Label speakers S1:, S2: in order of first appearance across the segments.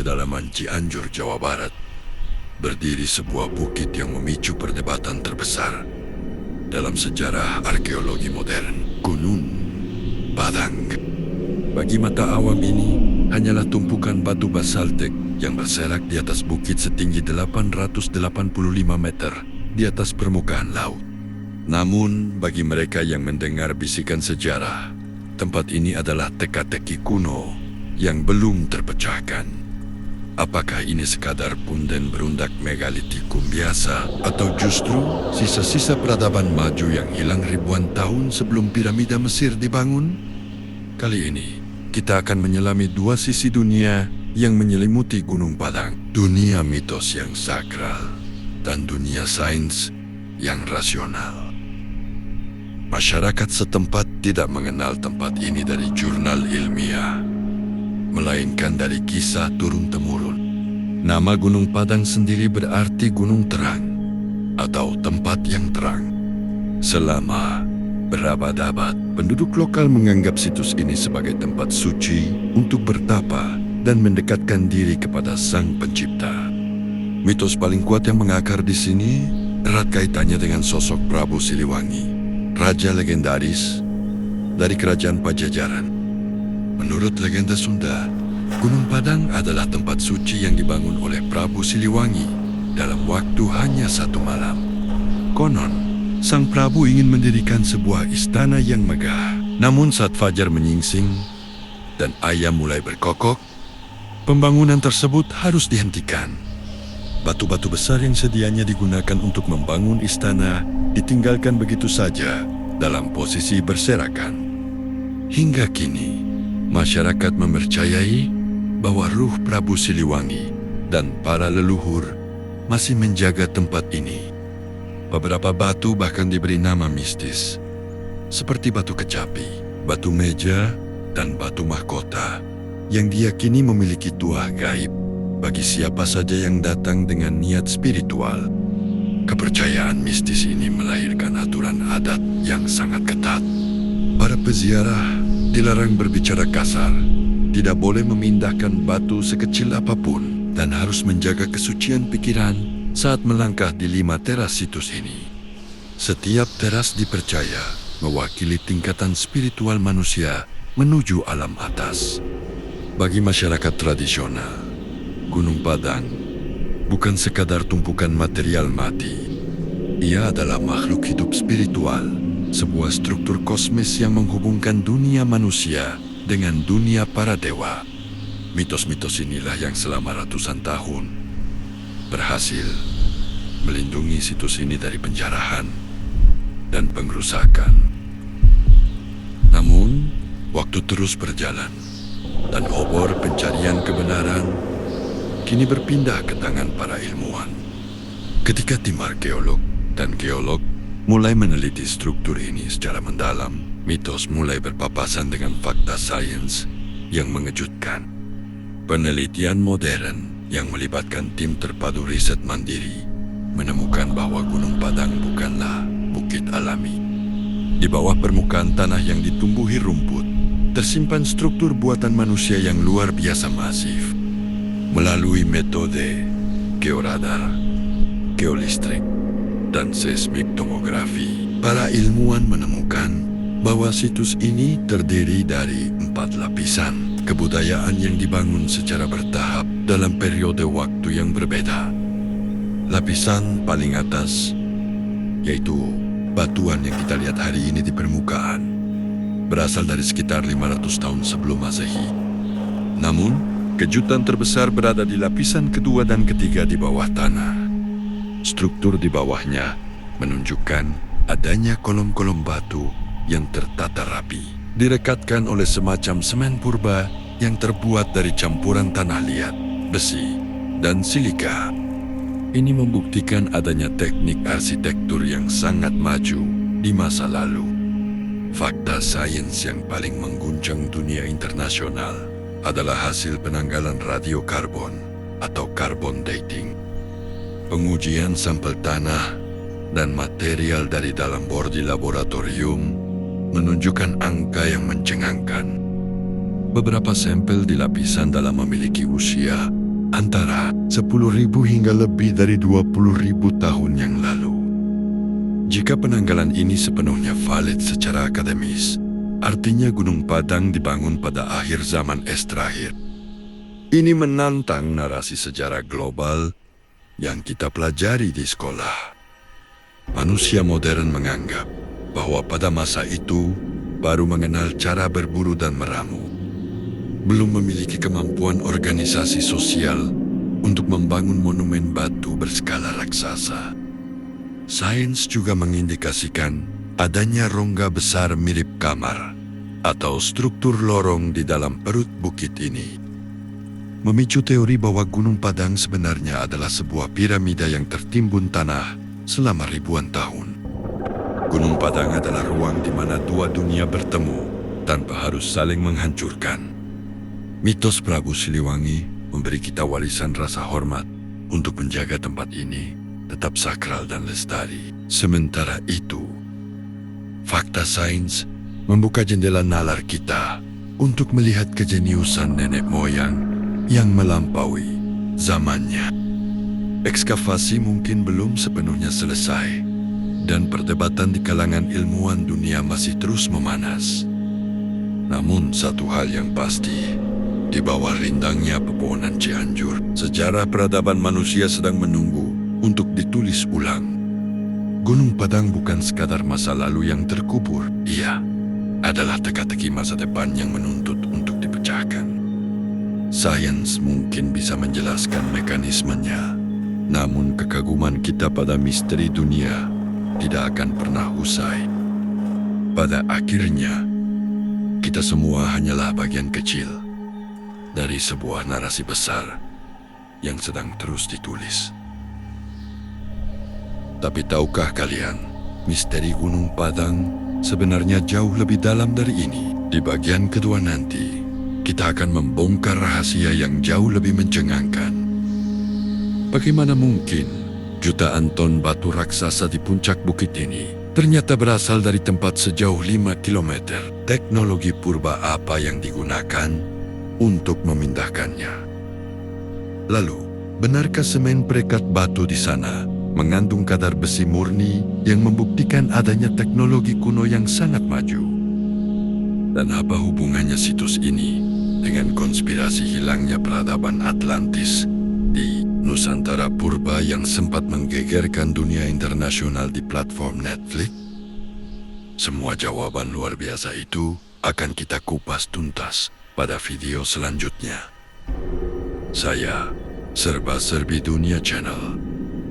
S1: pedalaman Cianjur, Jawa Barat, berdiri sebuah bukit yang memicu perdebatan terbesar dalam sejarah arkeologi modern, Gunung Padang. Bagi mata awam ini, hanyalah tumpukan batu basaltik yang berserak di atas bukit setinggi 885 meter di atas permukaan laut. Namun, bagi mereka yang mendengar bisikan sejarah, tempat ini adalah teka-teki kuno yang belum terpecahkan. Apakah ini sekadar punden berundak megalitikum biasa, atau justru sisa-sisa peradaban maju yang hilang ribuan tahun sebelum piramida Mesir dibangun? Kali ini, kita akan menyelami dua sisi dunia yang menyelimuti Gunung Padang. Dunia mitos yang sakral dan dunia sains yang rasional. Masyarakat setempat tidak mengenal tempat ini dari jurnal ilmiah, melainkan dari kisah turun-temurun. Nama Gunung Padang sendiri berarti gunung terang atau tempat yang terang. Selama berabad-abad, penduduk lokal menganggap situs ini sebagai tempat suci untuk bertapa dan mendekatkan diri kepada Sang Pencipta. Mitos paling kuat yang mengakar di sini erat kaitannya dengan sosok Prabu Siliwangi, raja legendaris dari kerajaan Pajajaran. Menurut legenda Sunda, Gunung Padang adalah tempat suci yang dibangun oleh Prabu Siliwangi dalam waktu hanya 1 malam. Konon, Sang Prabu ingin mendirikan sebuah istana yang megah. Namun saat fajar menyingsing dan ayam mulai berkokok, pembangunan tersebut harus dihentikan. Batu-batu besar yang sedianya digunakan untuk membangun istana ditinggalkan begitu saja dalam posisi berserakan. Hingga kini, masyarakat mempercayai bahwa ruh Prabu Siliwangi dan para leluhur masih menjaga tempat ini. Beberapa batu bahkan diberi nama mistis, seperti batu kecapi, batu meja, dan batu mahkota, yang diyakini memiliki tuah gaib bagi siapa saja yang datang dengan niat spiritual. Kepercayaan mistis ini melahirkan aturan adat yang sangat ketat. Para peziarah dilarang berbicara kasar, tidak boleh memindahkan batu sekecil apapun, dan harus menjaga kesucian pikiran saat melangkah di 5 teras situs ini. Setiap teras dipercaya mewakili tingkatan spiritual manusia menuju alam atas. Bagi masyarakat tradisional, Gunung Padang bukan sekadar tumpukan material mati. Ia adalah makhluk hidup spiritual, sebuah struktur kosmis yang menghubungkan dunia manusia dengan dunia para dewa. Mitos-mitos inilah yang selama ratusan tahun berhasil melindungi situs ini dari penjarahan dan pengrusakan. Namun, waktu terus berjalan dan obor pencarian kebenaran kini berpindah ke tangan para ilmuwan. Ketika tim arkeolog dan geolog mulai meneliti struktur ini secara mendalam, mitos mulai berpapasan dengan fakta sains yang mengejutkan. Penelitian modern yang melibatkan tim terpadu riset mandiri menemukan bahwa Gunung Padang bukanlah bukit alami. Di bawah permukaan tanah yang ditumbuhi rumput, tersimpan struktur buatan manusia yang luar biasa masif. Melalui metode georadar, geolistrik, dan seismik tomografi, para ilmuwan menemukan bahwa situs ini terdiri dari 4 lapisan kebudayaan yang dibangun secara bertahap dalam periode waktu yang berbeda. Lapisan paling atas, yaitu batuan yang kita lihat hari ini di permukaan, berasal dari sekitar 500 tahun sebelum Masehi. Namun, kejutan terbesar berada di lapisan kedua dan ketiga di bawah tanah. Struktur di bawahnya menunjukkan adanya kolom-kolom batu yang tertata rapi, direkatkan oleh semacam semen purba yang terbuat dari campuran tanah liat, besi, dan silika. Ini membuktikan adanya teknik arsitektur yang sangat maju di masa lalu. Fakta sains yang paling mengguncang dunia internasional adalah hasil penanggalan radiokarbon atau carbon dating. Pengujian sampel tanah dan material dari dalam bor di laboratorium menunjukkan angka yang mencengangkan. Beberapa sampel di lapisan dalam memiliki usia antara 10.000 hingga lebih dari 20.000 tahun yang lalu. Jika penanggalan ini sepenuhnya valid secara akademis, artinya Gunung Padang dibangun pada akhir zaman es terakhir. Ini menantang narasi sejarah global yang kita pelajari di sekolah. Manusia modern menganggap bahwa pada masa itu baru mengenal cara berburu dan meramu. Belum memiliki kemampuan organisasi sosial untuk membangun monumen batu berskala raksasa. Sains juga mengindikasikan adanya rongga besar mirip kamar atau struktur lorong di dalam perut bukit ini. Memicu teori bahwa Gunung Padang sebenarnya adalah sebuah piramida yang tertimbun tanah selama ribuan tahun. Gunung Padang adalah ruang di mana dua dunia bertemu tanpa harus saling menghancurkan. Mitos Prabu Siliwangi memberi kita warisan rasa hormat untuk menjaga tempat ini tetap sakral dan lestari. Sementara itu, fakta sains membuka jendela nalar kita untuk melihat kejeniusan nenek moyang yang melampaui zamannya. Ekskavasi mungkin belum sepenuhnya selesai, dan perdebatan di kalangan ilmuwan dunia masih terus memanas. Namun satu hal yang pasti, di bawah rindangnya pepohonan Cianjur, sejarah peradaban manusia sedang menunggu untuk ditulis ulang. Gunung Padang bukan sekadar masa lalu yang terkubur, ia adalah teka-teki masa depan yang menuntut untuk dipecahkan. Sains mungkin bisa menjelaskan mekanismenya, namun kekaguman kita pada misteri dunia tidak akan pernah usai. Pada akhirnya, kita semua hanyalah bagian kecil dari sebuah narasi besar yang sedang terus ditulis. Tapi tahukah kalian, misteri Gunung Padang sebenarnya jauh lebih dalam dari ini. Di bagian kedua nanti, kita akan membongkar rahasia yang jauh lebih mencengangkan. Bagaimana mungkin jutaan ton batu raksasa di puncak bukit ini ternyata berasal dari tempat sejauh 5 km? Teknologi purba apa yang digunakan untuk memindahkannya? Lalu, benarkah semen perekat batu di sana mengandung kadar besi murni yang membuktikan adanya teknologi kuno yang sangat maju? Dan apa hubungannya situs ini dengan konspirasi hilangnya peradaban Atlantis di Nusantara Purba yang sempat menggegerkan dunia internasional di platform Netflix? Semua jawaban luar biasa itu akan kita kupas tuntas pada video selanjutnya. Saya, Serba-Serbi Dunia Channel,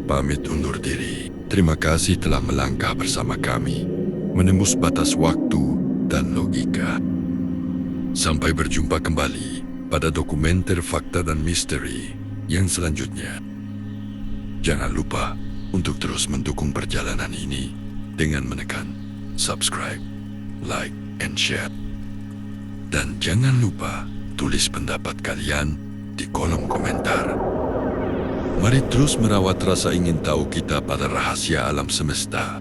S1: pamit undur diri. Terima kasih telah melangkah bersama kami, menembus batas waktu dan logika. Sampai berjumpa kembali pada dokumenter fakta dan misteri yang selanjutnya. Jangan lupa untuk terus mendukung perjalanan ini dengan menekan subscribe, like, and share. Dan jangan lupa tulis pendapat kalian di kolom komentar. Mari terus merawat rasa ingin tahu kita pada rahasia alam semesta.